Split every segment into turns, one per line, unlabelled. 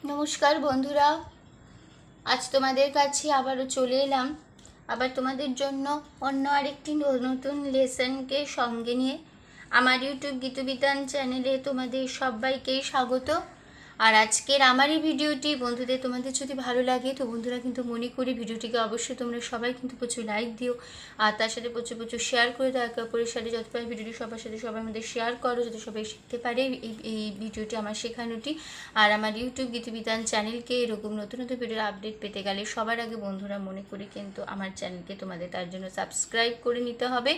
নমস্কার বন্ধুরা, আজ তোমাদের কাছে আবারও চলে এলাম আবার তোমাদের জন্য অন্য আরেকটি নতুন লেসনকে সঙ্গে নিয়ে। আমার ইউটিউব গীতবিতান চ্যানেলে তোমাদের সবাইকেই স্বাগত। আর আজকের আমার এই ভিডিওটি বন্ধুদের তোমাদের যদি ভালো লাগে তো বন্ধুরা কিন্তু মনে করি ভিডিওটিকে অবশ্যই তোমরা সবাই কিন্তু প্রচুর লাইক দিও, আর তার সাথে প্রচুর প্রচুর শেয়ার করে দাও। একে অপরের সাথে যত পারে ভিডিওটি সবার সাথে সবার মধ্যে শেয়ার করো, যাতে সবাই শিখতে পারে এই ভিডিওটি আমার শেখানোটি। আর আমার ইউটিউব গীতবিতান চ্যানেলকে এরকম নতুন নতুন ভিডিওর আপডেট পেতে গেলে সবার আগে বন্ধুরা মনে করি কিন্তু আমার চ্যানেলকে তোমাদের তার জন্য সাবস্ক্রাইব করে নিতে হবে।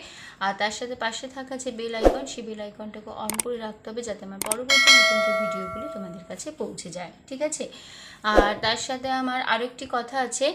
আর তার সাথে পাশে থাকা যে বেল আইকন, সেই বেল আইকনটাকে অন করে রাখতে হবে, যাতে আমার পরবর্তী নতুন নতুন ভিডিওগুলি তোমাদের কাছে পৌঁছে যায়। ঠিক আছে? আর তার সাথে আমার আরও একটি কথা আছে,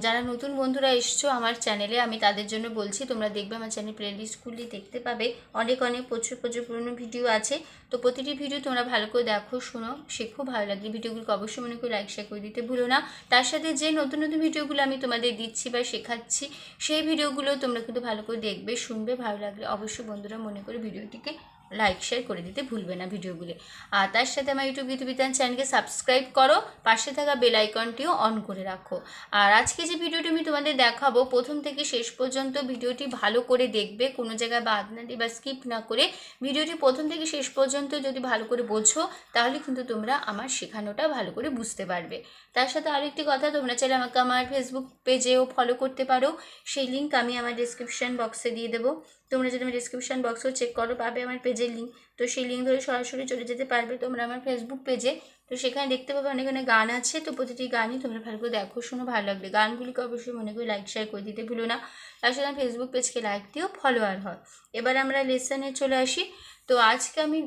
যারা নতুন বন্ধুরা এসছো আমার চ্যানেলে, আমি তাদের জন্য বলছি, তোমরা দেখবে আমার চ্যানেল প্লেলিস্টগুলি দেখতে পাবে, অনেক প্রচুর পুরনো ভিডিও আছে। তো প্রতিটি ভিডিও তোমরা ভালো করে দেখো, শোনো, শেখো, ভালো লাগলে ভিডিওগুলোকে অবশ্যই মনে করে লাইক শেয়ার করে দিতে ভুলো না। তার সাথে যে নতুন নতুন ভিডিওগুলো আমি তোমাদের দিচ্ছি বা শেখাচ্ছি, সেই ভিডিওগুলো তোমরা কিন্তু ভালো করে দেখবে, শুনবে, ভালো লাগলে অবশ্যই বন্ধুরা মনে করে ভিডিওটিকে লাইক শেয়ার করে দিতে ভুলবে না ভিডিওগুলি। আর তার সাথে আমার ইউটিউব গীতবিতান চ্যানেলকে সাবস্ক্রাইব করো, পাশে থাকা বেল আইকনটিও অন করে রাখো। আর আজকে যে ভিডিওটি আমি তোমাদের দেখাবো, প্রথম থেকে শেষ পর্যন্ত ভিডিওটি ভালো করে দেখবে, কোনো জায়গায় বাদ না দিয়ে বা স্কিপ না করে ভিডিওটি প্রথম থেকে শেষ পর্যন্ত যদি ভালো করে বোঝো, তাহলে কিন্তু তোমরা আমার শেখানোটা ভালো করে বুঝতে পারবে। তার সাথে আরেকটি কথা, তোমরা চাইলে আমাকে আমার ফেসবুক পেজেও ফলো করতে পারো, সেই লিঙ্ক আমি আমার ডিসক্রিপশান বক্সে দিয়ে দেবো। তোমরা যদি আমার ডিসক্রিপশান বক্সও চেক করো, পাবে আমার পেজের লিঙ্ক। তো সেই লিঙ্ক ধরে সরাসরি চলে যেতে পারবে তোমরা আমার ফেসবুক পেজে। তো সেখানে দেখতে পাবে অনেক অনেক গান আছে, তো প্রতিটি গানই তোমরা ভালো করে দেখো, শোনো, ভালো লাগবে গানগুলিকে অবশ্যই মনে করে লাইক শেয়ার করে দিতে ভুলো না। তার সাথে আমার ফেসবুক পেজকে লাইক দিও, ফলোয়ার হয়। এবার আমরা লেসনে চলে আসি। তো আজকে আমি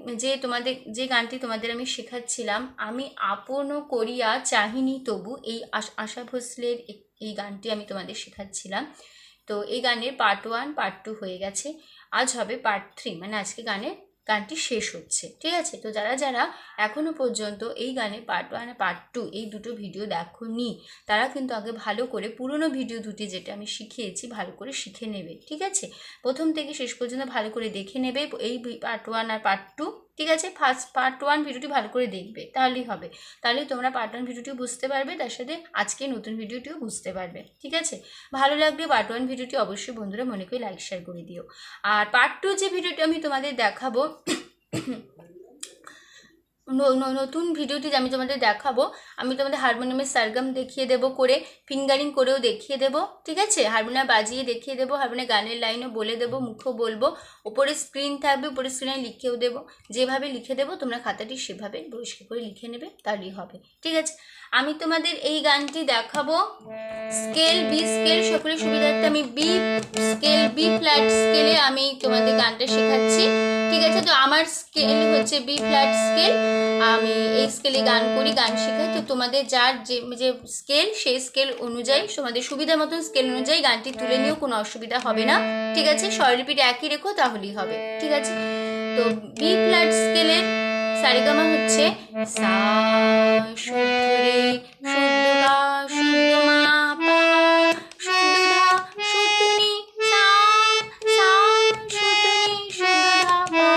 যে গানটি তোমাদের আমি শেখাচ্ছিলাম, আমি আপন করিয়া চাহিনি তবু, এই আশা ভোসলের এই গানটি আমি তোমাদের শেখাচ্ছিলাম। তো এই গানের পার্ট 1 পার্ট 2 হয়ে গেছে, আজ হবে পার্ট 3, মানে আজকে গানটি শেষ হচ্ছে। ঠিক আছে? তো যারা যারা এখনও পর্যন্ত এই গানের পার্ট 1 আর পার্ট 2 এই দুটো ভিডিও দেখোনি, তারা কিন্তু আগে ভালো করে পুরনো ভিডিও দুটি যেটা আমি শিখিয়েছি ভালো করে শিখে নেবে। ঠিক আছে? প্রথম থেকে শেষ পর্যন্ত ভালো করে দেখে নেবে এই পার্ট 1 আর পার্ট 2। ঠিক আছে? ফার্স্ট পার্ট 1 ভিডিওটি ভালো করে দেখবে, তাহলেই হবে। তাহলে তোমরা পার্ট 1 ভিডিওটিও বুঝতে পারবে, তার সাথে আজকে নতুন ভিডিওটিও বুঝতে পারবে। ঠিক আছে? ভালো লাগলে পার্ট 1 ভিডিওটি অবশ্যই বন্ধুরা মনে করে লাইক শেয়ার করে দিও। আর পার্ট 2 যে ভিডিওটি আমি তোমাদের দেখাবো, নতুন ভিডিওটি আমি তোমাদের দেখাবো, আমি তোমাদের হারমোনিয়ামের সারগাম দেখিয়ে দেবো করে, ফিঙ্গারিং করেও দেখিয়ে দেবো। ঠিক আছে? হারমোনিয়াম বাজিয়ে দেখিয়ে দেবো, হারমোনিয়াম গানের লাইনও বলে দেবো, মুখও বলবো, উপরে স্ক্রিন থাকবে, উপরে স্ক্রিনে লিখেও দেবো। যেভাবে লিখে দেবো তোমরা খাতাটি সেভাবে পরিষ্কার করে লিখে নেবে, তাহলেই হবে। ঠিক আছে? আমি তোমাদের এই গানটি দেখাবো স্কেল, বি স্কেল, সকলের সুবিধার্থে আমি বি স্কেল, বি ফ্ল্যাট স্কেলে আমি তোমাদের গানটা শেখাচ্ছি। ঠিক আছে? তো আমার স্কেল হচ্ছে বি ফ্ল্যাট স্কেল, আমি এই স্কেলে গান করি, গান শেখাই। তো তোমাদের যার যে স্কেল, সেই স্কেল অনুযায়ী, তোমাদের সুবিধা মতন স্কেল অনুযায়ী গানটি তুলে নিয়েও কোনো অসুবিধা হবে না। ঠিক আছে? স্বরলিপিটি একই রেখো, তাহলেই হবে। ঠিক আছে? তো বি ফ্ল্যাট স্কেলের সারেগামা হচ্ছে সা শুদ্ধ রে শুদ্ধ গা শুদ্ধ মা পা শুদ্ধ ধা শুদ্ধ নি সা সা শুদ্ধ নি শুদ্ধ ধা পা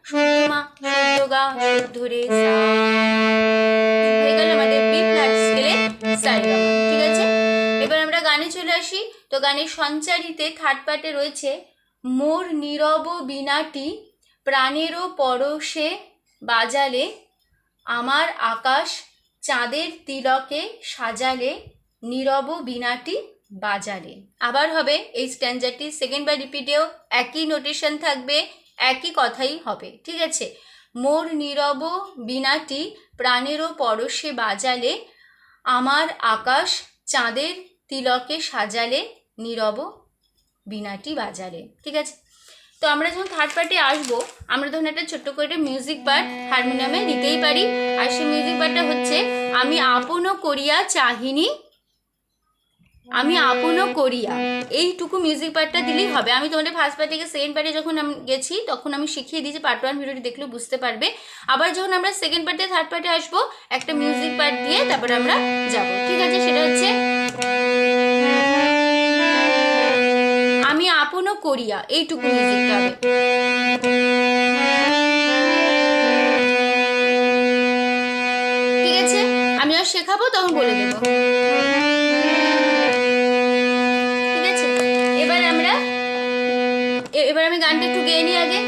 শুদ্ধ মা শুদ্ধ গা শুদ্ধ রে সা। হয়ে গেল আমাদের বি ফ্ল্যাট স্কেলের সারেগামা। ঠিক আছে? এবার আমরা গানে চলে আসি। তো গানের সঞ্চারিতে থার্ড পার্টে রয়েছে মোর নীরব বীণাটি প্রাণেরও পরশে বাজালে, আমার আকাশ চাঁদের তিলকে সাজালে, নীরব বীণাটি বাজালে। আবার হবে এই স্ট্যান্জারটি সেকেন্ড বার রিপিটেও একই নোটেশন থাকবে, একই কথাই হবে। ঠিক আছে? মোর নীরব বীণাটি প্রাণেরও পরশে বাজালে, আমার আকাশ চাঁদের তিলকে সাজালে, নীরব বীণাটি বাজালে। ঠিক আছে? তো আমরা যখন থার্ড পার্টে আসবো, আমরা তখন একটা ছোট্ট করে মিউজিক পার্ট হারমোনিয়ামে দিতেই পারি। আর সেই মিউজিক পার্টটা হচ্ছে আমি আপন করিয়া চাহিনি, আমি আপন করিয়া, এইটুকু মিউজিক পার্টটা দিলেই হবে। আমি তোমাদের ফার্স্ট পার্ট থেকে সেকেন্ড পার্টে যখন আমি গেছি তখন আমি শিখিয়ে দিয়েছি, পার্ট 1 ভিডিওটি দেখলেও বুঝতে পারবে। আবার যখন আমরা সেকেন্ড পার্টে থার্ড পার্টে আসবো, একটা মিউজিক পার্ট দিয়ে তারপর আমরা যাবো। ঠিক আছে? সেটা হচ্ছে আমি আপন করিয়া, এইটুকু মিউজিকটা হবে। ঠিক আছে? আমি তোমাদের শেখাবো তখন বলে দেবো, ঠিক আছে? এবার আমি গানটা একটু গেয়ে নিই আগে।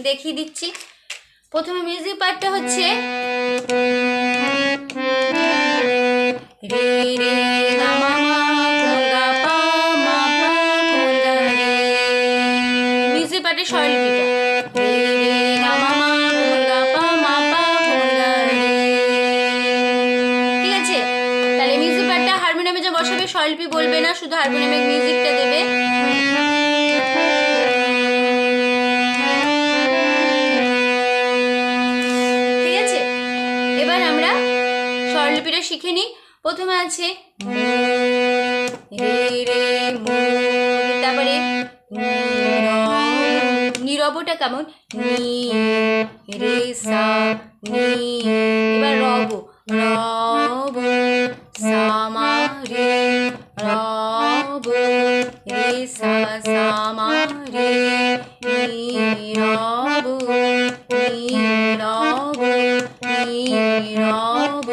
দেখিয়ে দিচ্ছি। প্রথমে মিউজিক পার্টটা হচ্ছে রে রে গা মা মা গা পা মা পা গা রে। মিউজিক পার্টের স্বরলিপিটা রে রে গা মা মা গা পা মা পা গা রে। ঠিক আছে? তাহলে মিউজিক পার্টটা হারমোনিয়ামে যা বসাবে স্বরলিপি বলবে না, শুধু হারমোনিয়ামের মিউজিকটা দেবে। স্বরলিপিটা শিখে নিই। প্রথমে আছে রে রে মো, তারপরে নীরবটা কেমন নি রে সা নি। এবার রব রব সা মা রে রব রে সা সা মা রে নি রব নি রব নি রব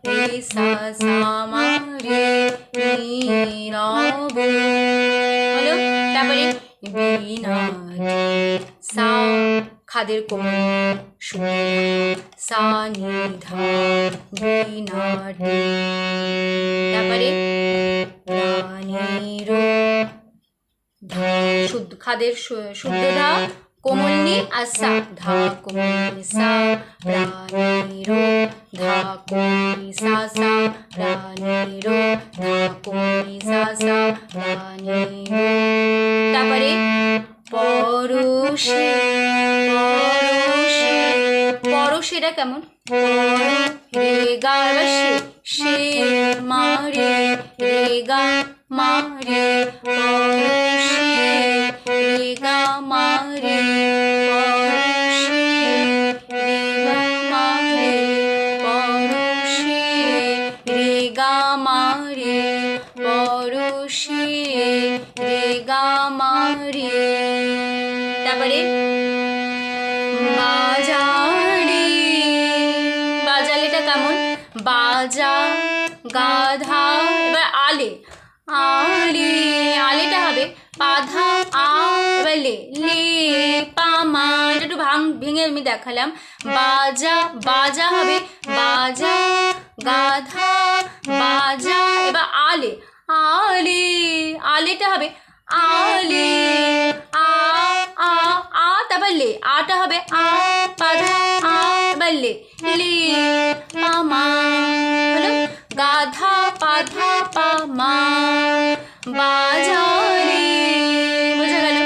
রে সা সা মা রে নি রব। হলো? তারপরে বিনা সা খাদের কোমল সা নি ধা বিনা। তারপরে প্রাণীর ধা শুদ্ধ খাদের শুদ্ধ ধা কোমল নি আর সা ধা কোমল সা প্রাণীর ধা কোমল সা সা প্রাণীর ধা কোমল সা সা প্রাণীর। তারপরে পরশে পরশে পরশেটা কেমন রে গা সে মা রে রে গা মা রে পরশে রে গা মা রে পরশে রে গা মা রে পরশে রে গা মা রে পরশে রে গা মা রে। তারপরে বাজারে বাজালেটা কেমন বাজা গাধা। এবার আলে আলে আলেটা হবে পাধা আ, এবার লে লে পা মা। এটা একটু ভেঙে আমি দেখালাম। বাজা বাজা হবে বাজা গাধা বাজা। এবার আলে আলে আলেটা হবে আলে আ আ আ, তারপর লে আটা হবে আ পাধা আ, এবার লে লে পা মা। হলো? গাধা পাধা পা মা বাজারে। বোঝা গেল?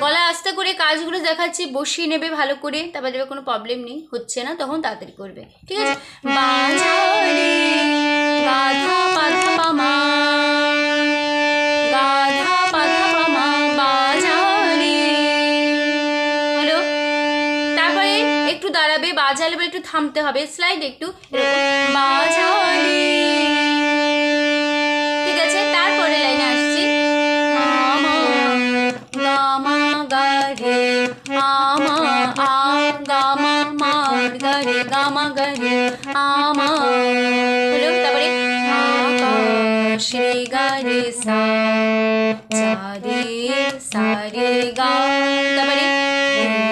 গলা আস্তে করে কাজগুলো দেখাচ্ছি, বসিয়ে নেবে ভালো করে, তারপর দেবে কোনো প্রবলেম নেই, হচ্ছে না তখন তাড়াতাড়ি করবে। ঠিক আছে? বাজারে গাধা পাধা পা মা গাধা পাধা পা মা বাজারে। হলো? তারপরে একটু দাঁড়াবে, বাজালে একটু থামতে হবে, স্লাইড একটু বাজারে। ঠিক আছে? তারপরে লাইনে আসছি গামা গারে আমা আ গামা মার গারে গামা গারে আমা। হলো? তারপরে আকাশ রে গারে সা চারে সারে গা। তারপরে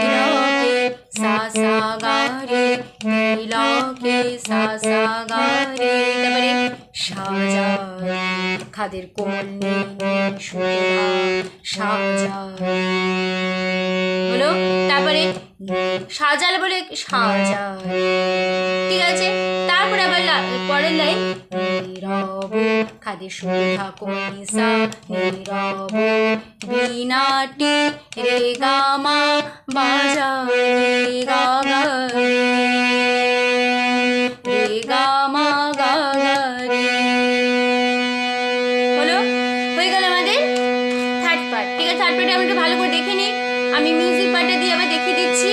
নীলকে সা সা গারে নীলকে রে সা সা গা রে, তারপরে সাজারে খাদের কোমল নি সুধা সাজারে হলো। তারপরে সাজালে বলে সাজারে, ঠিক আছে। তারপরে আবার পরের লাইন নীরব খাদের সুধা কোমল সা নীরব বীণাটি রে গা মা বাজা রে গা গা রে গা মা গা গা রে হলো। হয়ে গেল আমাদের থার্ড পার্ট, ঠিক আছে। থার্ড পার্টে আমরা একটু ভালো করে দেখে নিই, আমি মিউজিক পার্টটা দিয়ে আবার দেখিয়ে দিচ্ছি।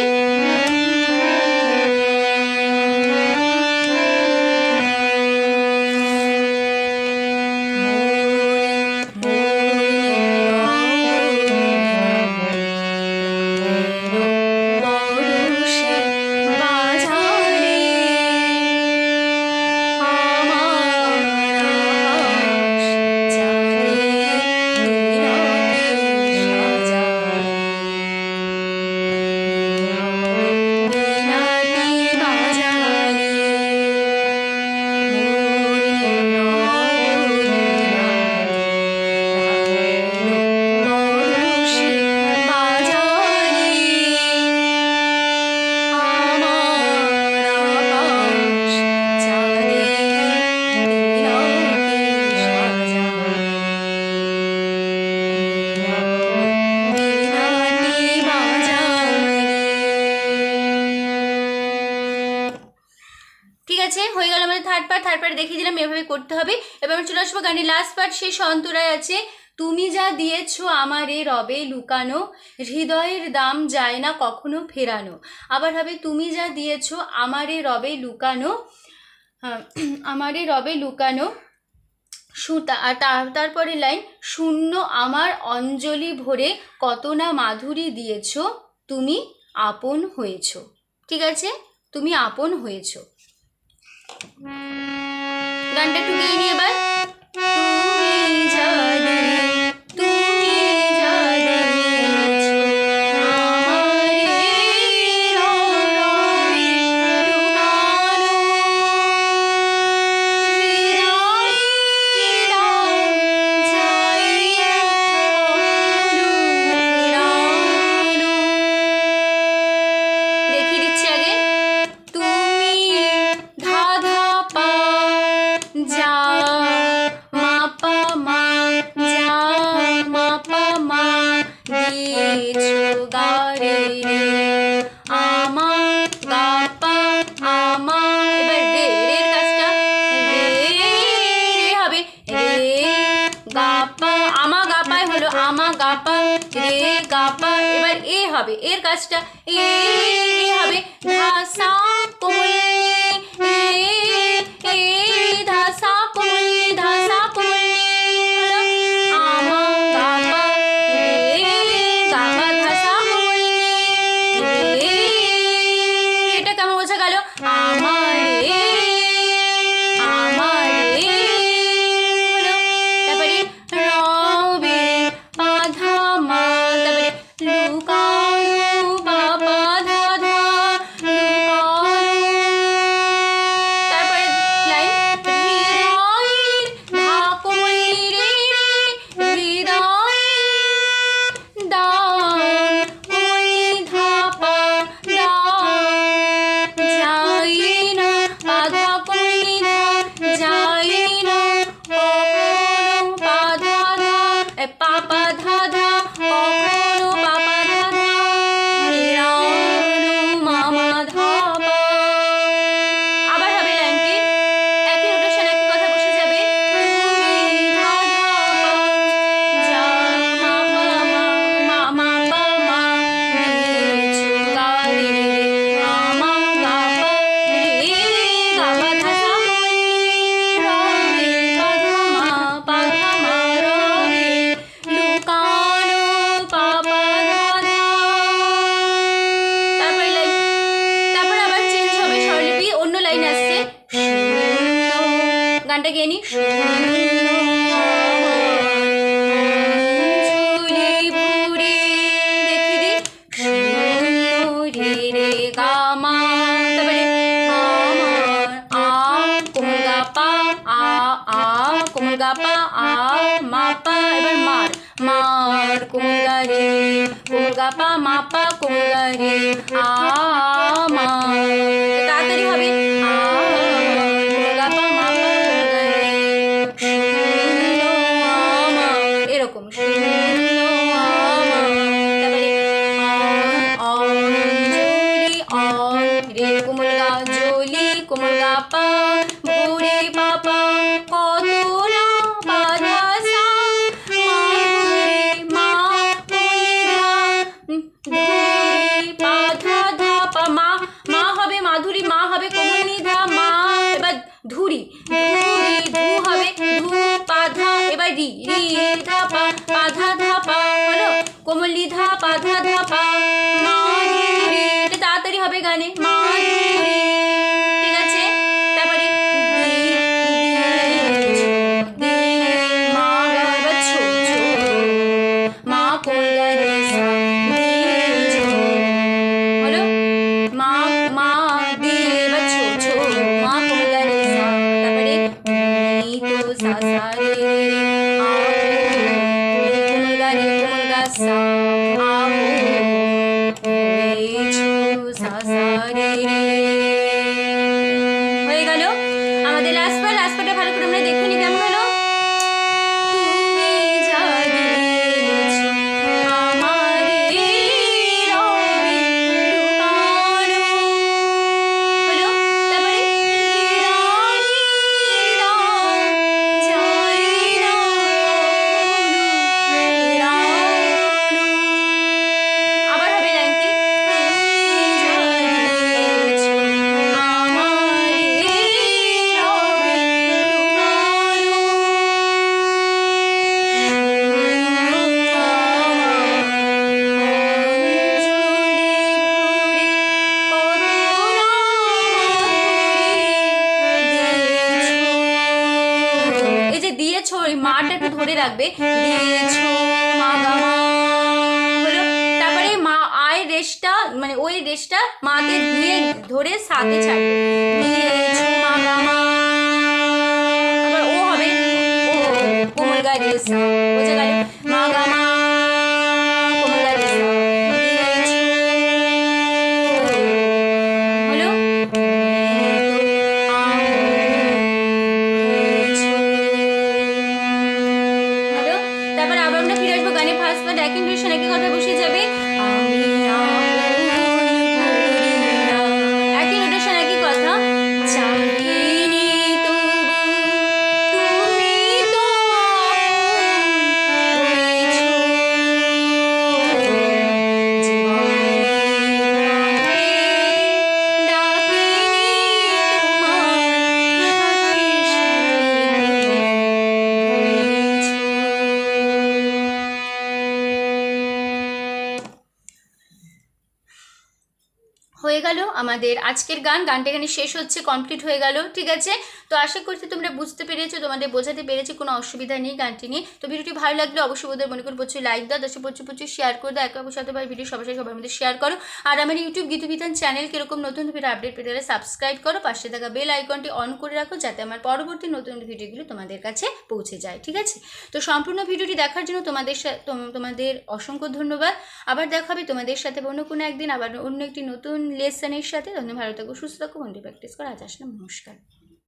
হয়ে গেল আমাদের থার্ড পার্ট। থার্ড পার্ট দেখিয়ে দিলাম এভাবে করতে হবে। এবার আমি চলে আসবো গানের লাস্ট পার্ট, শেষ অন্তরায় আছে। তুমি যা দিয়েছো আমারে রবে লুকানো, হৃদয়ের দাম যায় না কখনো ফেরানো। আবার হবে তুমি যা দিয়েছো আমারে রবে লুকানো, আমারে রবে লুকানো সুতা। আর তারপরে লাইন শূন্য আমার অঞ্জলি ভরে কত না মাধুরী দিয়েছো, তুমি আপন হয়েছো, ঠিক আছে। তুমি আপন হয়েছো। গানটা একটু গেয়ে নিয়ে এবার তুমি জানে তুমি জানে দেখিয়ে দিচ্ছি আগে তুমি ধা ধা পা যা মা পা মা যা মা পা মা দিয়েছো গা রে রে আমা গা পা আমা। এবার রে রের কাজটা রে রে হবে রে গা পা আমা গা পায় হলো আমা গা পা রে গা পা। এবার এ হবে এর কাজটা এ হবে ধা সা কোমল রে এ ধা সা কোমল ধা সা কোমল হলো আমা গা পা রে গা পা ধা সা কোমল রে। এটা কেমন বোঝা গেল? আমার রে আমার রে হলো। তারপরে রবে পাধা মা, তারপরে লুকানো বাবা ধা ধা লুকানো। তারপরে লাইন হৃদয়ের ধা কোমল রে হৃদয় দাম কোমল ধা পা দা যাই না পাধা কোমল ধা যাই না কখনো পাধা ধা পা পা ধা ধা কখনো পা পা ধা ধা নিরানো মামা ধা পা। আবার হবে লাইনটি একই রোটেশন একই কথা বসে যাবে তুমি ধা ধা পা যা মা পা মা মা পা মা দিয়েছো গা রে রে আমা গা পা রে গা পা ধা সা কোমল রবে পা ধা মা রবে লুকানো পা পা ধা ধা। তারপরে লাইন তারপরে আবার চেঞ্জ হবে স্বরলিপি, অন্য লাইন আসছে শূন্য। গানটা গেয়ে নি অঞ্জলি ভরে দেখি দি শূন্য রে রে গা মা, তারপরে আমার গা পা আ মা পা, এবার মার মার কোমল গা রে, কোমল গা পা মা পা কোমল গা রে আ মার, তাড়াতাড়ি হবে আ কোমল গা পা মা পা কোমল গা রে, শূন্য আমা, এরকম শূন্য আমা, তারপরে অঞ্জলি অন রে কোমল গা জলি, কোমল গা পা ভোরে পাপা, কত না বাধা সা মাধুরী মা কোমলিধা ধুরি পাধা ধা পা, মা মা হবে মাধুরী, মা হবে কোমলিধা মা, এবার ধুরি ধুরি ধু হবে ধু পাধা, এবার রি রি ধা পা পাধা ধা পা, হলো কোমলিধা পাধা ধা পা মাধুরী, এটা তাড়াতাড়ি হবে গানে মাধুরী, ঠিক আছে। তারপরে মা গা, এবার ছো ছো মা কোমল গা রে সা দি ছো, হলো মা মা দি, এবার ছো ছো মা কোমল গা রে সা, তারপরে নি তো সা সা রে রে আ কোমল গা রে কোমল গা সা আ সা সা রে রে, হয়ে গেল আমাদের লাস্ট পার্ট। লাস্ট পার্টটা ভালো করে আমরা দেখে নি কেমন হলো। তুমি যা দিয়েছো আমারে রবে লুকানো, হলো তারপরে রানী রা যাই না রানো, আবার হবে লাইনটি তুমি যা দিয়েছো আমারে রবে লুকানো, এই যে দিয়েছো, এই মাটা একটু ধরে রাখবে, দিয়েছো মা গা মা, হলো তারপরে মা আয় রেশটা, মানে ওই রেশটা মাকে দিয়ে ধরে সাথে ছাড়বে, দিয়েছো মা গা মা, আবার ও হবে ও কোমল গা রে সা, ও যে গেল মা গা মা কোমল গা রে সা দিয়েছো, হলো হলো। তারপর আবার আমরা ফিরে আসবো গানে, ফার্স্ট পার্ট একই ডিউরেশন একই কথা বসে যাবে, আমি একই নোটেশন একই কথা, চাইনি তবু তুমি তো হয়েছো, জীবনে ডাকিনি তোমার হাতে হয়ে গেল আমাদের আজকের গান। গানটা এখানে শেষ হচ্ছে, কমপ্লিট হয়ে গেল, ঠিক আছে। তো আশা করছি তোমরা বুঝতে পেরেছো, তোমাদের বোঝাতে পেরেছি, কোনো অসুবিধা নেই গানটি নিয়ে। তো ভিডিওটি ভালো লাগলে অবশ্যই ওদের মনে করে প্রচুর লাইক দাও, প্রচুর শেয়ার করে দাও, একে অপরের সাথে ভিডিও সবার মধ্যে শেয়ার করো। আর আমার ইউটিউব গীতবিতান চ্যানেলকে এরকম নতুন ভিডিও আপডেট পেতে হলে সাবস্ক্রাইব করো, পাশে থাকা বেল আইকনটি অন করে রাখো, যাতে আমার পরবর্তী নতুন ভিডিওগুলো তোমাদের কাছে পৌঁছে যায়, ঠিক আছে। তো সম্পূর্ণ ভিডিওটি দেখার জন্য তোমাদের অসংখ্য ধন্যবাদ। আবার দেখা হবে তোমাদের সাথে অন্য কোনো একদিন, আবার অন্য একটি নতুন লেসনের সাথে। ভালো থাকো, সুস্থ থাকো, মন্দির প্র্যাকটিস করো। আজ আসলাম, নমস্কার।